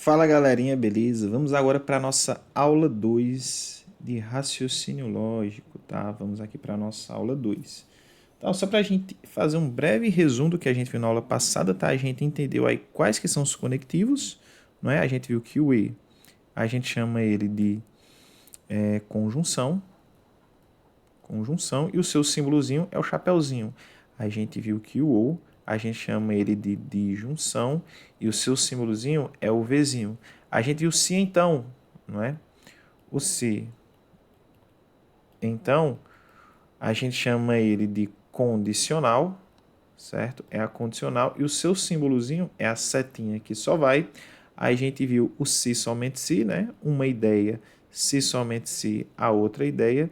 Fala galerinha, beleza? Vamos agora para a nossa aula 2 de raciocínio lógico, tá? Vamos aqui para a nossa aula 2. Então, só para a gente fazer um breve resumo do que a gente viu na aula passada, tá? A gente entendeu aí quais que são os conectivos, não é? A gente viu que o E, a gente chama ele de conjunção, e o seu símbolozinho é o chapeuzinho. A gente viu que o OU, a gente chama ele de disjunção e o seu símbolozinho é o Vzinho. A gente viu o se então, não é? O se, então, a gente chama ele de condicional, certo? É a condicional e o seu símbolozinho é a setinha que só vai. Aí a gente viu o se somente se, né? Uma ideia, se somente se, a outra ideia.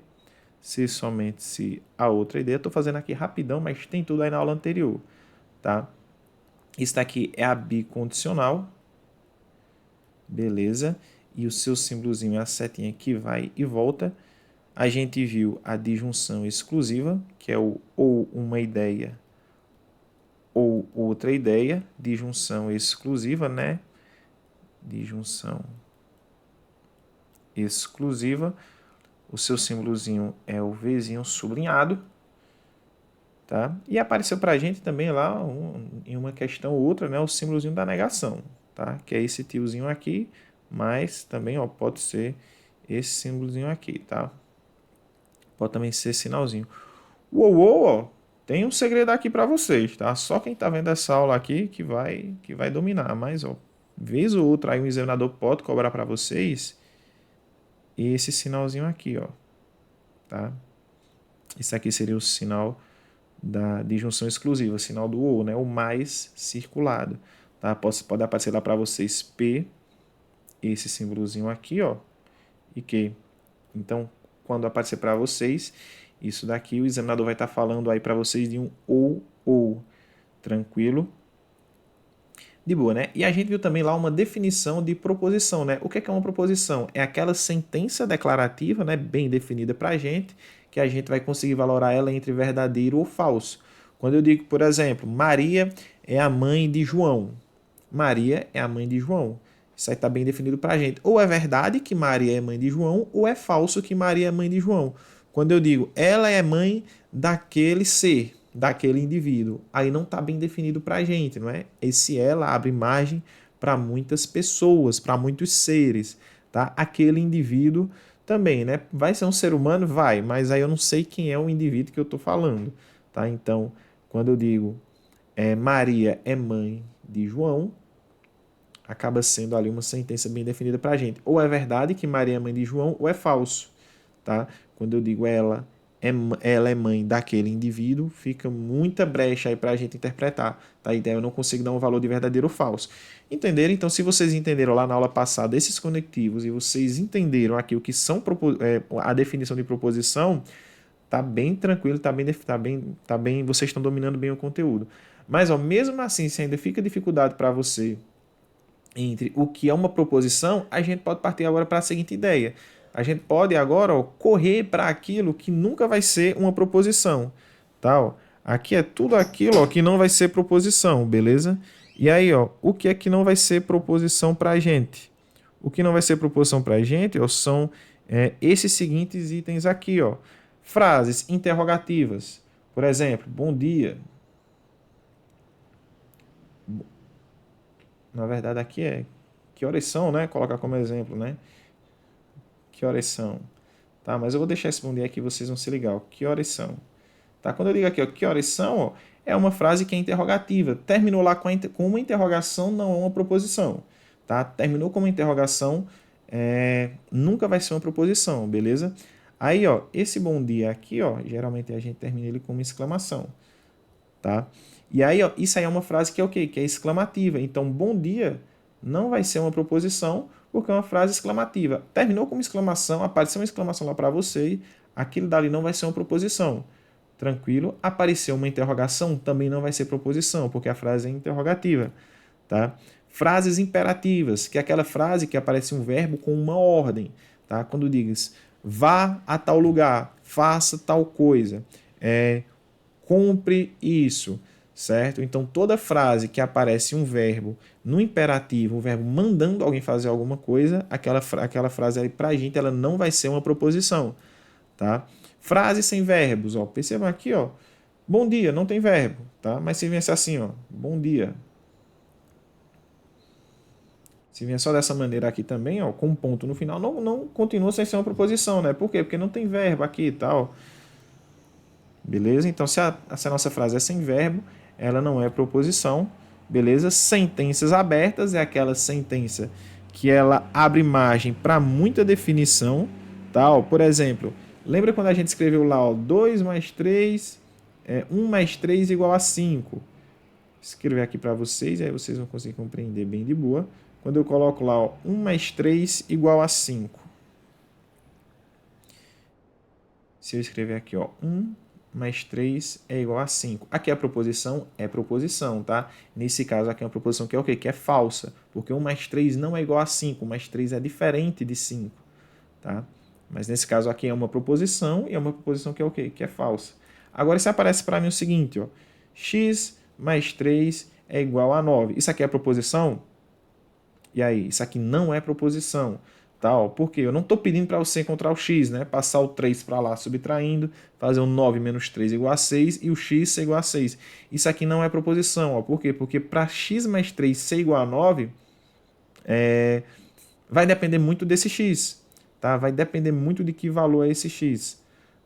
Se somente se a outra ideia. Estou fazendo aqui rapidão, mas tem tudo aí na aula anterior, tá? Isso daqui é a bicondicional, beleza? E o seu símbolozinho é a setinha que vai e volta. A gente viu a disjunção exclusiva, que é o ou uma ideia ou outra ideia. Disjunção exclusiva, né? Disjunção exclusiva. O seu símbolozinho é o Vzinho sublinhado. Tá? E apareceu para a gente também lá, em uma questão ou outra, né, o símbolozinho da negação, tá? Que é esse tiozinho aqui, mas também ó, pode ser esse símbolozinho aqui, tá? Pode também ser sinalzinho. Uou, ó, tem um segredo aqui para vocês, tá? Só quem está vendo essa aula aqui que vai dominar, mas ó, vez ou outra aí um examinador pode cobrar para vocês esse sinalzinho aqui, ó, tá? Esse aqui seria o sinal da disjunção exclusiva, sinal do ou, né? O mais circulado, tá? Pode aparecer lá para vocês P, esse símbolozinho aqui, ó, e Q. Então, quando aparecer para vocês, isso daqui o examinador vai estar falando aí para vocês de um ou, tranquilo? De boa, né? E a gente viu também lá uma definição de proposição, né? O que é uma proposição? É aquela sentença declarativa, né, bem definida para a gente, que a gente vai conseguir valorar ela entre verdadeiro ou falso. Quando eu digo, por exemplo, Maria é a mãe de João. Maria é a mãe de João. Isso aí está bem definido para a gente. Ou é verdade que Maria é mãe de João, ou é falso que Maria é mãe de João. Quando eu digo ela é mãe daquele ser, daquele indivíduo, aí não está bem definido para a gente, não é? Esse ela abre margem para muitas pessoas, para muitos seres, tá? Aquele indivíduo também, né? Vai ser um ser humano? Vai, mas aí eu não sei quem é o indivíduo que eu estou falando, tá? Então, quando eu digo Maria é mãe de João, acaba sendo ali uma sentença bem definida para a gente. Ou é verdade que Maria é mãe de João, ou é falso, tá? Quando eu digo ela é mãe daquele indivíduo, fica muita brecha aí para a gente interpretar, tá? Então eu não consigo dar um valor de verdadeiro ou falso. Entenderam? Então, se vocês entenderam lá na aula passada esses conectivos e vocês entenderam aqui o que são a definição de proposição, tá bem tranquilo, tá bem, vocês estão dominando bem o conteúdo. Mas, ó, mesmo assim, se ainda fica dificuldade para você entre o que é uma proposição, a gente pode partir agora para a seguinte ideia. A gente pode agora correr para aquilo que nunca vai ser uma proposição. Tá, ó. Aqui é tudo aquilo que não vai ser proposição, beleza? E aí, ó, o que é que não vai ser proposição para a gente? O que não vai ser proposição para a gente são esses seguintes itens aqui. Ó. Frases interrogativas. Por exemplo, bom dia. Na verdade, aqui é que horas são, né? Colocar como exemplo, né? Que horas são? Tá, mas eu vou deixar esse bom dia aqui, vocês vão se ligar. Ó. Que horas são? Tá, quando eu digo aqui, ó, que horas são, ó, é uma frase que é interrogativa. Terminou lá com uma interrogação, não é uma proposição. Tá? Terminou com uma interrogação, nunca vai ser uma proposição, beleza? Aí, ó, esse bom dia aqui, ó, geralmente a gente termina ele com uma exclamação, tá? E aí, ó, isso aí é uma frase que é o quê? Que é exclamativa. Então, bom dia não vai ser uma proposição, porque é uma frase exclamativa. Terminou com uma exclamação, apareceu uma exclamação lá para você, aquilo dali não vai ser uma proposição. Tranquilo? Apareceu uma interrogação, também não vai ser proposição, porque a frase é interrogativa, tá? Frases imperativas, que é aquela frase que aparece um verbo com uma ordem, tá? Quando diz vá a tal lugar, faça tal coisa, compre isso, certo? Então, toda frase que aparece um verbo no imperativo, um verbo mandando alguém fazer alguma coisa, aquela frase aí pra gente, ela não vai ser uma proposição, tá? Frase sem verbos, ó, percebam aqui, ó, bom dia, não tem verbo, tá? Mas se viesse assim, ó, bom dia. Se vier só dessa maneira aqui também, ó, com um ponto no final, não continua sem ser uma proposição, né? Por quê? Porque não tem verbo aqui e tal. Beleza? Então, se a nossa frase é sem verbo, ela não é proposição. Beleza? Sentenças abertas é aquela sentença que ela abre margem para muita definição. Tá? Ó, por exemplo, lembra quando a gente escreveu lá, ó, 2 mais 3, 1 mais 3 igual a 5? Vou escrever aqui para vocês, aí vocês vão conseguir compreender bem de boa. Quando eu coloco lá, ó, 1 mais 3 igual a 5. Se eu escrever aqui, ó, 1 mais 3 é igual a 5. Aqui a proposição é proposição, tá? Nesse caso aqui é uma proposição que é o quê? Que é falsa, porque 1 mais 3 não é igual a 5, 1 mais 3 é diferente de 5, tá? Mas nesse caso aqui é uma proposição e é uma proposição que é o quê? Que é falsa. Agora, se aparece para mim o seguinte, ó, x mais 3 é igual a 9. Isso aqui é proposição? E aí? Isso aqui não é proposição. Tal, porque eu não estou pedindo para você encontrar o x, né? Passar o 3 para lá subtraindo, fazer o 9 menos 3 igual a 6 e o x ser igual a 6. Isso aqui não é proposição. Ó. Por quê? Porque para x mais 3 ser igual a 9, vai depender muito desse x. Tá? Vai depender muito de que valor é esse x.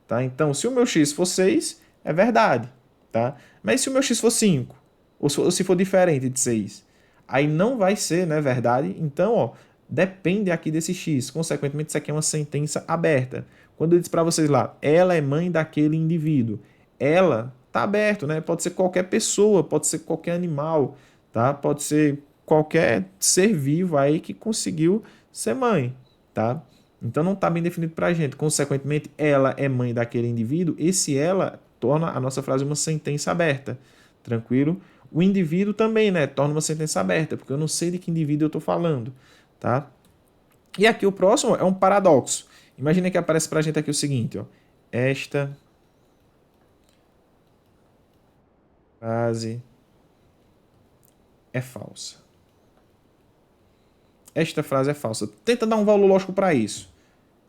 Tá? Então, se o meu x for 6, é verdade. Tá? Mas se o meu x for 5, ou se for diferente de 6, aí não vai ser, né, verdade? Então, ó, depende aqui desse x. Consequentemente, isso aqui é uma sentença aberta. Quando eu disse para vocês lá, ela é mãe daquele indivíduo. Ela tá aberto, né? Pode ser qualquer pessoa, pode ser qualquer animal, tá? Pode ser qualquer ser vivo aí que conseguiu ser mãe, tá? Então não está bem definido para a gente. Consequentemente, ela é mãe daquele indivíduo. Esse ela torna a nossa frase uma sentença aberta. Tranquilo? O indivíduo também, né? Torna uma sentença aberta, porque eu não sei de que indivíduo eu estou falando, tá? E aqui o próximo é um paradoxo. Imagina que aparece para a gente aqui o seguinte, ó. Esta frase é falsa. Esta frase é falsa. Tenta dar um valor lógico para isso.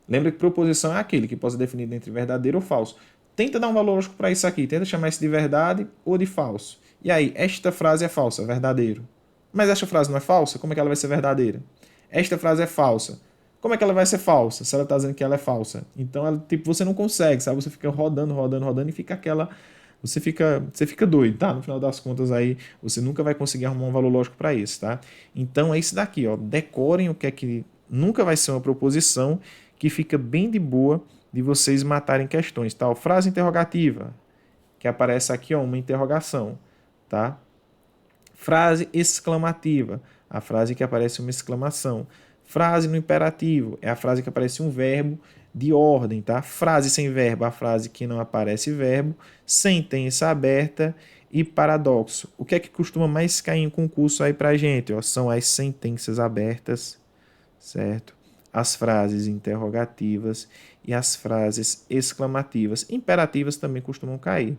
Lembra que proposição é aquele que pode ser definido entre verdadeiro ou falso. Tenta dar um valor lógico para isso aqui. Tenta chamar isso de verdade ou de falso. E aí, esta frase é falsa, é verdadeiro. Mas esta frase não é falsa? Como é que ela vai ser verdadeira? Esta frase é falsa. Como é que ela vai ser falsa se ela está dizendo que ela é falsa? Então, ela, tipo, você não consegue, sabe? Você fica rodando e fica aquela... Você fica doido, tá? No final das contas aí, você nunca vai conseguir arrumar um valor lógico para isso, tá? Então, é isso daqui, ó. Decorem o que é que nunca vai ser uma proposição, que fica bem de boa de vocês matarem questões, tá? Frase interrogativa, que aparece aqui, ó, uma interrogação, tá? Frase exclamativa, a frase que aparece uma exclamação. Frase no imperativo, é a frase que aparece um verbo de ordem, tá? Frase sem verbo, a frase que não aparece verbo. Sentença aberta e paradoxo. O que é que costuma mais cair em concurso aí pra gente? Ó? São as sentenças abertas, certo? As frases interrogativas e as frases exclamativas. Imperativas também costumam cair,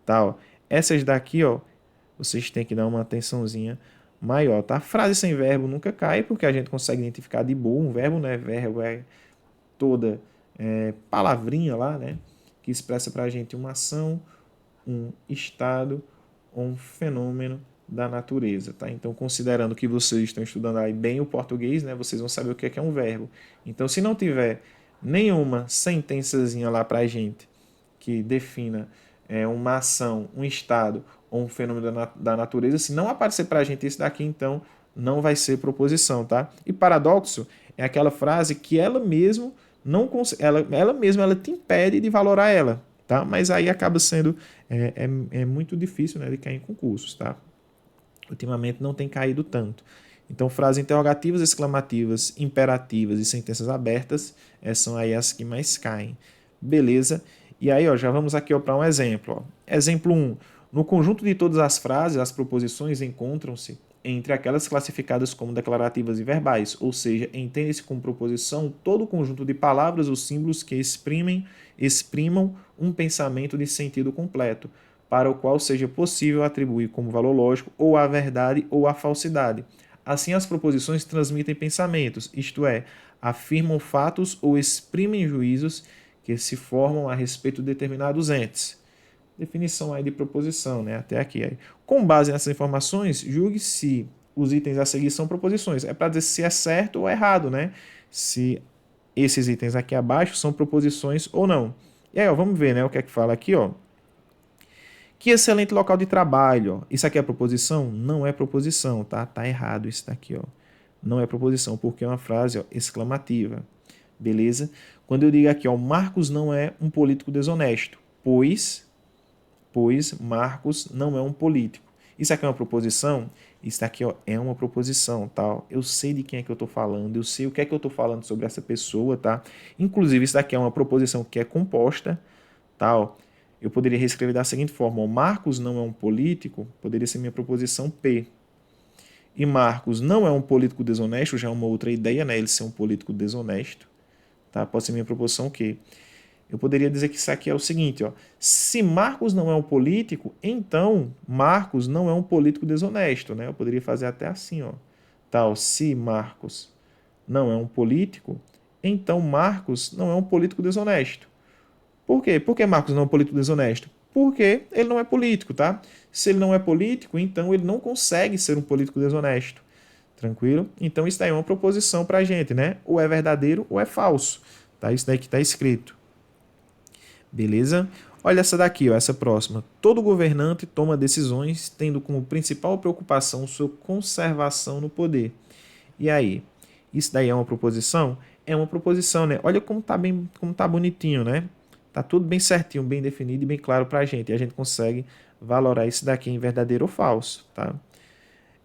tá? Ó? Essas daqui, ó, vocês têm que dar uma atençãozinha maior, tá? Frase sem verbo nunca cai, porque a gente consegue identificar de boa um verbo, né? Verbo é toda palavrinha lá, né? Que expressa pra gente uma ação, um estado ou um fenômeno da natureza, tá? Então, considerando que vocês estão estudando aí bem o português, né? Vocês vão saber o que é um verbo. Então, se não tiver nenhuma sentençazinha lá pra gente que defina uma ação, um estado ou um fenômeno da natureza, se não aparecer pra gente esse daqui, então não vai ser proposição, tá? E paradoxo é aquela frase que ela mesma não ela mesma ela te impede de valorar ela, tá? Mas aí acaba sendo muito difícil, né, de cair em concursos, tá? Ultimamente não tem caído tanto. Então, frases interrogativas, exclamativas, imperativas e sentenças abertas são aí as que mais caem. Beleza? E aí, ó, já vamos aqui para um exemplo. Ó. Exemplo 1. No conjunto de todas as frases, as proposições encontram-se entre aquelas classificadas como declarativas e verbais, ou seja, entende-se como proposição todo o conjunto de palavras ou símbolos que exprimam um pensamento de sentido completo. para o qual seja possível atribuir como valor lógico ou a verdade ou a falsidade. Assim, as proposições transmitem pensamentos, isto é, afirmam fatos ou exprimem juízos que se formam a respeito de determinados entes. Definição aí de proposição, né? Até aqui. Aí. Com base nessas informações, julgue se os itens a seguir são proposições. É para dizer se é certo ou errado, né? Se esses itens aqui abaixo são proposições ou não. E aí, ó, vamos ver, né? O que é que fala aqui, ó. Que excelente local de trabalho. Ó. Isso aqui é proposição? Não é proposição, tá? Tá errado isso daqui, ó. Não é proposição, porque é uma frase, ó, exclamativa. Beleza? Quando eu digo aqui, ó, Marcos não é um político desonesto, pois Marcos não é um político. Isso aqui é uma proposição? Isso aqui, ó, é uma proposição, tá? Eu sei de quem é que eu estou falando, eu sei o que é que eu estou falando sobre essa pessoa, tá? Inclusive, isso daqui é uma proposição que é composta, tá? Ó, eu poderia reescrever da seguinte forma, ó, Marcos não é um político, poderia ser minha proposição P. E Marcos não é um político desonesto, já é uma outra ideia, né? Ele ser um político desonesto, tá? Pode ser minha proposição Q. Eu poderia dizer que isso aqui é o seguinte, ó. Se Marcos não é um político, então Marcos não é um político desonesto, né? Eu poderia fazer até assim, ó. Tal, se Marcos não é um político, então Marcos não é um político desonesto. Por quê? Por que Marcos não é um político desonesto? Porque ele não é político, tá? Se ele não é político, então ele não consegue ser um político desonesto. Tranquilo? Então isso daí é uma proposição pra gente, né? Ou é verdadeiro ou é falso. Tá? Isso daí que tá escrito. Beleza? Olha essa daqui, ó, essa próxima. Todo governante toma decisões tendo como principal preocupação sua conservação no poder. E aí? Isso daí é uma proposição? É uma proposição, né? Olha como tá bem, como tá bonitinho, né? Tá tudo bem certinho, bem definido e bem claro pra gente. E a gente consegue valorar isso daqui em verdadeiro ou falso, tá?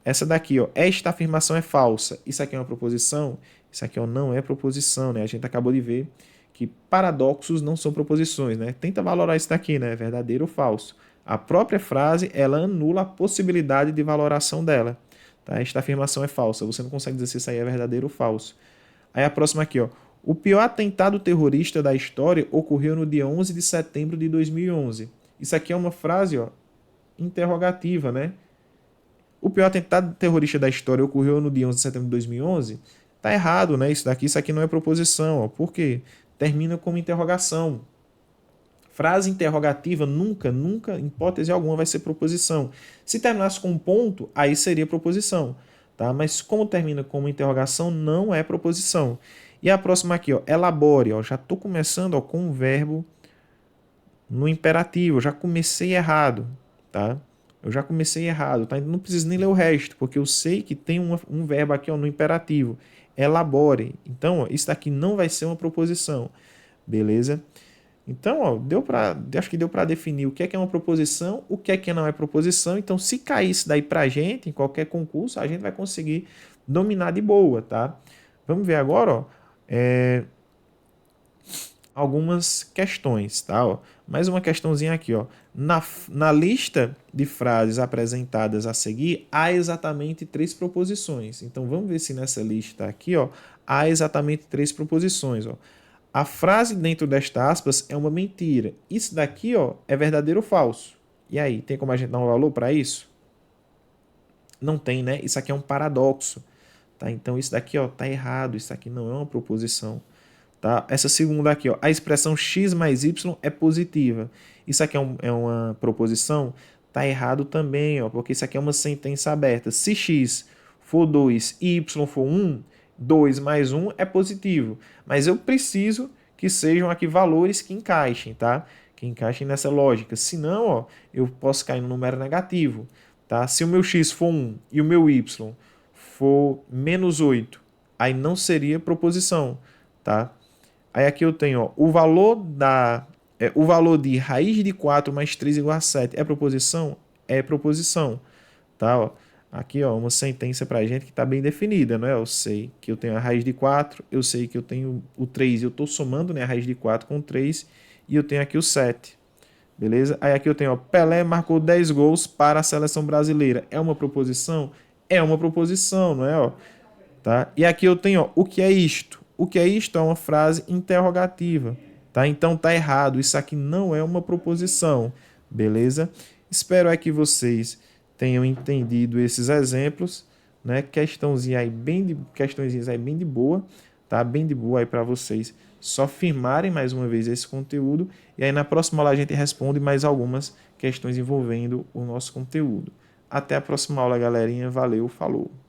Essa daqui, ó, esta afirmação é falsa. Isso aqui é uma proposição? Isso aqui, ó, não é proposição, né? A gente acabou de ver que paradoxos não são proposições, né? Tenta valorar isso daqui, né? Verdadeiro ou falso. A própria frase, ela anula a possibilidade de valoração dela. Tá? Esta afirmação é falsa. Você não consegue dizer se isso aí é verdadeiro ou falso. Aí a próxima aqui, ó. O pior atentado terrorista da história ocorreu no dia 11 de setembro de 2011. Isso aqui é uma frase, ó, interrogativa, né? O pior atentado terrorista da história ocorreu no dia 11 de setembro de 2011? Tá errado, né? Isso aqui não é proposição, ó. Por quê? Termina como interrogação. Frase interrogativa nunca, em hipótese alguma, vai ser proposição. Se terminasse com um ponto, aí seria proposição. Tá? Mas como termina como interrogação, não é proposição. E a próxima aqui, ó, elabore. Ó, já estou começando, ó, com um verbo no imperativo. Eu já comecei errado. Tá? Eu já comecei errado. Tá? Não preciso nem ler o resto, porque eu sei que tem um verbo aqui, ó, no imperativo. Elabore. Então, ó, isso daqui não vai ser uma proposição. Beleza? Então, ó, acho que deu para definir o que é uma proposição, o que não é proposição. Então, se cair isso daí para a gente, em qualquer concurso, a gente vai conseguir dominar de boa, tá? Vamos ver agora, ó, algumas questões, tá? Ó, mais uma questãozinha aqui, ó. Na lista de frases apresentadas a seguir, há exatamente 3 proposições. Então, vamos ver se nessa lista aqui, ó, há exatamente 3 proposições, ó. A frase dentro desta aspas é uma mentira. Isso daqui, ó, é verdadeiro ou falso? E aí, tem como a gente dar um valor para isso? Não tem, né? Isso aqui é um paradoxo. Tá? Então, isso daqui, ó, tá errado. Isso aqui não é uma proposição. Tá? Essa segunda aqui, ó, a expressão x mais y é positiva. Isso aqui é uma proposição? Tá errado também, ó, porque isso aqui é uma sentença aberta. Se x for 2 e y for 1, 2 mais 1 é positivo. Mas eu preciso que sejam aqui valores que encaixem, tá? Que encaixem nessa lógica. Senão, ó, eu posso cair no número negativo. Tá? Se o meu x for 1 e o meu y for menos 8, aí não seria proposição. Tá? Aí aqui eu tenho, ó, o valor de raiz de 4 mais 3 igual a 7. É proposição? É proposição. Tá? Ó. Aqui, ó, uma sentença para a gente que está bem definida, né? Eu sei que eu tenho a raiz de 4, eu sei que eu tenho o 3, eu estou somando, né, a raiz de 4 com 3, e eu tenho aqui o 7. Beleza? Aí aqui eu tenho, ó, Pelé marcou 10 gols para a seleção brasileira. É uma proposição? É uma proposição, não é? Ó? Tá? E aqui eu tenho, ó, o que é isto? O que é isto é uma frase interrogativa. Tá? Então tá errado, isso aqui não é uma proposição. Beleza? Espero é que vocês tenham entendido esses exemplos, né? Questõezinhas aí bem de boa, tá? Bem de boa aí para vocês só firmarem mais uma vez esse conteúdo e aí na próxima aula a gente responde mais algumas questões envolvendo o nosso conteúdo. Até a próxima aula, galerinha. Valeu, falou!